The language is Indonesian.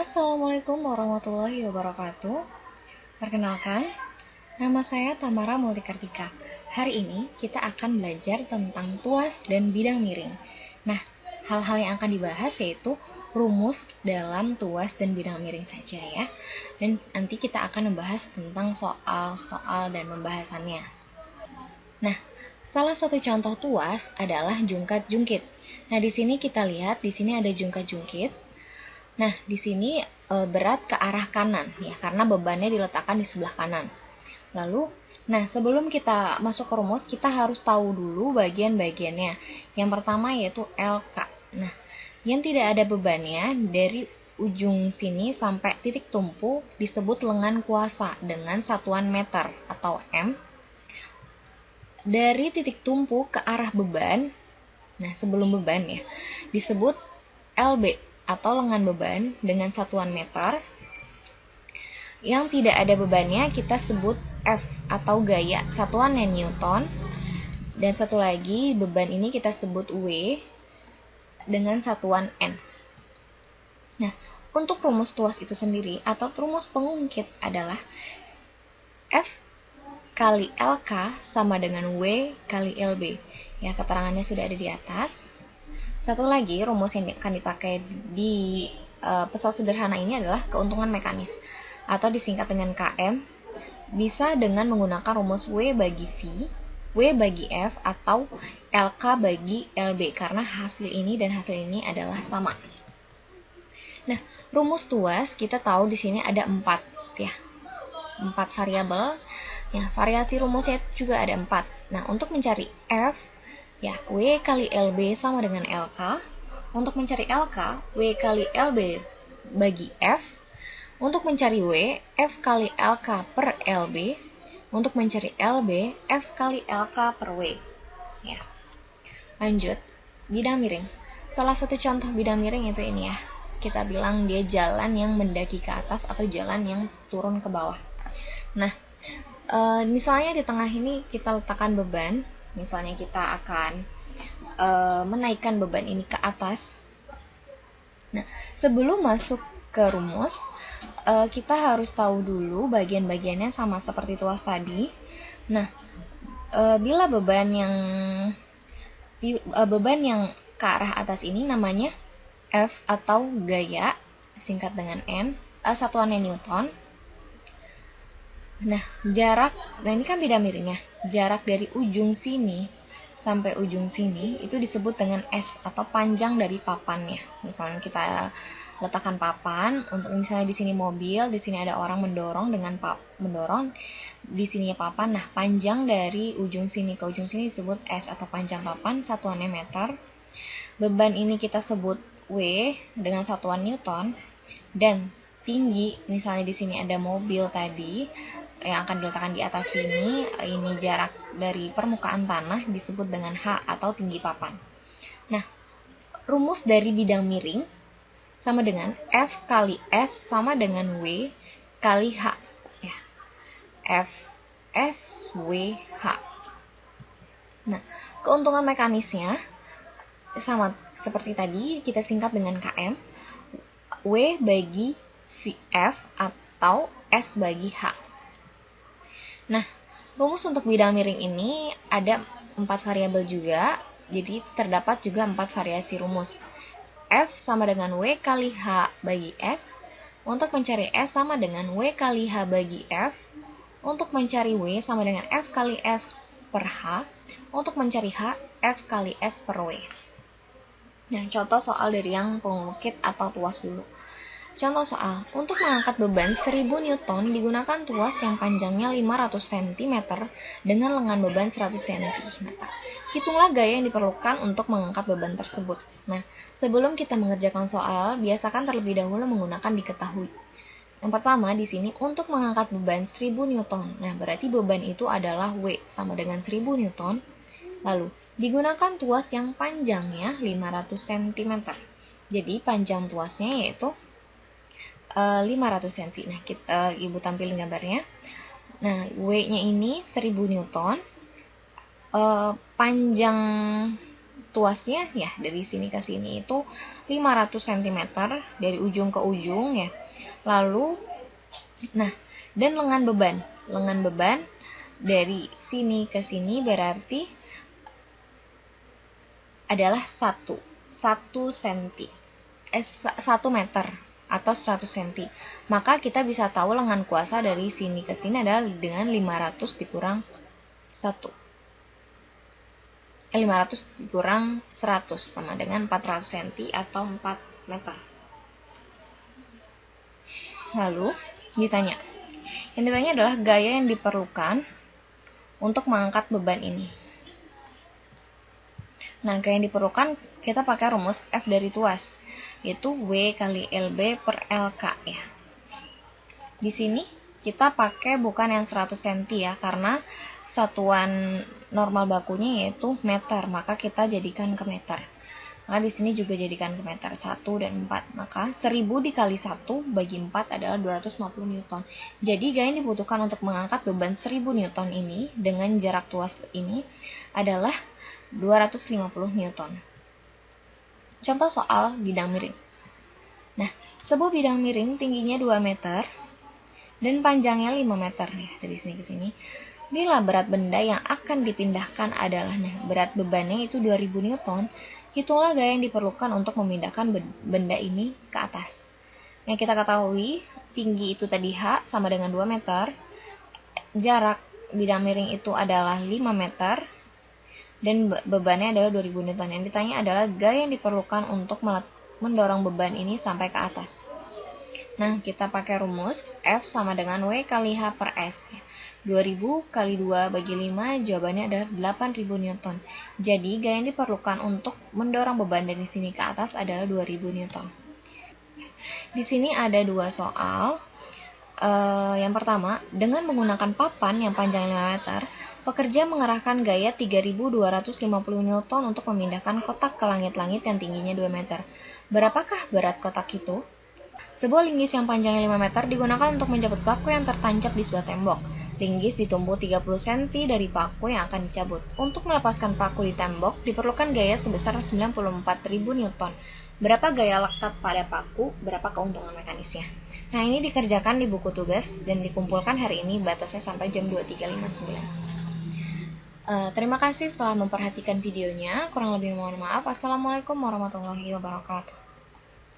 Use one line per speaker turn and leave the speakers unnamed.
Assalamualaikum warahmatullahi wabarakatuh. Perkenalkan, nama saya Tamara Multikartika. Hari ini kita akan belajar tentang tuas dan bidang miring. Nah, hal-hal yang akan dibahas yaitu rumus dalam tuas dan bidang miring saja ya. Dan nanti kita akan membahas tentang soal-soal dan pembahasannya. Nah, salah satu contoh tuas adalah jungkat-jungkit. Nah, di sini kita lihat di sini ada jungkat-jungkit. Nah, di sini berat ke arah kanan ya, karena bebannya diletakkan di sebelah kanan. Lalu, sebelum kita masuk ke rumus, kita harus tahu dulu bagian-bagiannya. Yang pertama yaitu LK. Nah, yang tidak ada bebannya dari ujung sini sampai titik tumpu disebut lengan kuasa dengan satuan meter atau M. Dari titik tumpu ke arah beban, sebelum beban ya, disebut LB atau lengan beban dengan satuan meter. Yang tidak ada bebannya kita sebut F atau gaya, satuannya Newton. Dan satu lagi beban ini kita sebut W dengan satuan N. Nah, untuk rumus tuas itu sendiri atau rumus pengungkit adalah F kali LK sama dengan W kali LB. Ya, keterangannya sudah ada di atas. Satu lagi rumus yang akan dipakai di pesawat sederhana ini adalah keuntungan mekanis atau disingkat dengan KM. Bisa dengan menggunakan rumus W bagi V, W bagi F, atau LK bagi LB karena hasil ini dan hasil ini adalah sama. Nah, rumus tuas kita tahu di sini ada 4 ya. 4 variabel. Ya, variasi rumusnya juga ada 4. Nah, untuk mencari F ya, W kali LB sama dengan LK. Untuk mencari LK, W kali LB bagi F. Untuk mencari W, F kali LK per LB. Untuk mencari LB, F kali LK per W. Ya. Lanjut, bidang miring. Salah satu contoh bidang miring itu ini ya. Kita bilang dia jalan yang mendaki ke atas atau jalan yang turun ke bawah. Nah, misalnya di tengah ini kita letakkan beban. Misalnya kita akan menaikkan beban ini ke atas. Nah, sebelum masuk ke rumus, kita harus tahu dulu bagian-bagiannya sama seperti tuas tadi. Nah, bila beban yang ke arah atas ini namanya F atau gaya, singkat dengan N, satuannya Newton. Nah, ini kan bidang miringnya. Jarak dari ujung sini sampai ujung sini itu disebut dengan S atau panjang dari papannya. Misalnya kita letakkan papan, untuk misalnya di sini mobil, di sini ada orang mendorong dengan mendorong, di sini papan. Nah, panjang dari ujung sini ke ujung sini disebut S atau panjang papan, satuannya meter. Beban ini kita sebut W dengan satuan Newton. Dan tinggi, misalnya di sini ada mobil tadi yang akan diletakkan di atas sini, ini jarak dari permukaan tanah disebut dengan H atau tinggi papan. Nah, rumus dari bidang miring sama dengan F kali S sama dengan W kali H. Ya. F, S, W, H. Nah, keuntungan mekanisnya sama seperti tadi, kita singkat dengan KM. W bagi F atau S bagi H. Nah, rumus untuk bidang miring ini ada 4 variabel juga, jadi terdapat juga 4 variasi rumus. F sama dengan W kali H bagi S. Untuk mencari S sama dengan W kali H bagi F. Untuk mencari W sama dengan F kali S per H. Untuk mencari H, F kali S per W. Nah, contoh soal dari yang pengungkit atau tuas dulu. Contoh soal, untuk mengangkat beban 1000 Newton digunakan tuas yang panjangnya 500 cm dengan lengan beban 100 cm. Hitunglah gaya yang diperlukan untuk mengangkat beban tersebut. Nah, sebelum kita mengerjakan soal, biasakan terlebih dahulu menggunakan diketahui. Yang pertama di sini untuk mengangkat beban 1000 Newton. Nah, berarti beban itu adalah W sama dengan 1000 Newton. Lalu, digunakan tuas yang panjangnya 500 cm. Jadi, panjang tuasnya yaitu 500 cm. Nah, Ibu tampilin gambarnya. Nah, W-nya ini 1000 Newton. Panjang tuasnya ya dari sini ke sini itu 500 cm dari ujung ke ujung ya. Lalu nah, dan lengan beban dari sini ke sini berarti adalah 1 meter atau 100 cm. Maka kita bisa tahu lengan kuasa dari sini ke sini adalah dengan 500 dikurang 500 dikurang 100 sama dengan 400 cm atau 4 meter. Lalu yang ditanya adalah gaya yang diperlukan untuk mengangkat beban ini. Nah, gaya yang diperlukan kita pakai rumus F dari tuas, yaitu W kali LB per LK ya. Di sini kita pakai bukan yang 100 cm ya, karena satuan normal bakunya yaitu meter, maka kita jadikan ke meter. Maka di sini juga jadikan ke meter 1 dan 4. Maka 1000 dikali 1 bagi 4 adalah 250 Newton. Jadi gaya yang dibutuhkan untuk mengangkat beban 1000 Newton ini dengan jarak tuas ini adalah 250 Newton. Contoh soal bidang miring. Nah, sebuah bidang miring tingginya 2 meter dan panjangnya 5 meter ya, dari sini ke sini. Bila berat benda yang akan dipindahkan adalah berat bebannya itu 2000 Newton, hitunglah gaya yang diperlukan untuk memindahkan benda ini ke atas. Yang kita ketahui, tinggi itu tadi H sama dengan 2 meter, jarak bidang miring itu adalah 5 meter, dan bebannya adalah 2000 Newton. Yang ditanya adalah gaya yang diperlukan untuk mendorong beban ini sampai ke atas. Nah, kita pakai rumus F sama dengan W kali H per S. 2000 kali 2 bagi 5, jawabannya adalah 8000 Newton. Jadi, gaya yang diperlukan untuk mendorong beban dari sini ke atas adalah 2000 Newton. Di sini ada 2 soal. Yang pertama, dengan menggunakan papan yang panjang 5 meter, pekerja mengerahkan gaya 3250 Newton untuk memindahkan kotak ke langit-langit yang tingginya 2 meter. Berapakah berat kotak itu? Sebuah linggis yang panjangnya 5 meter digunakan untuk menjabut paku yang tertancap di sebuah tembok. Linggis ditumbuh 30 cm dari paku yang akan dicabut. Untuk melepaskan paku di tembok, diperlukan gaya sebesar 94.000 Newton. Berapa gaya lekat pada paku, berapa keuntungan mekanisnya. Nah, ini dikerjakan di buku tugas dan dikumpulkan hari ini, batasnya sampai jam 23.59. Terima kasih setelah memperhatikan videonya. Kurang lebih mohon maaf. Assalamualaikum warahmatullahi wabarakatuh.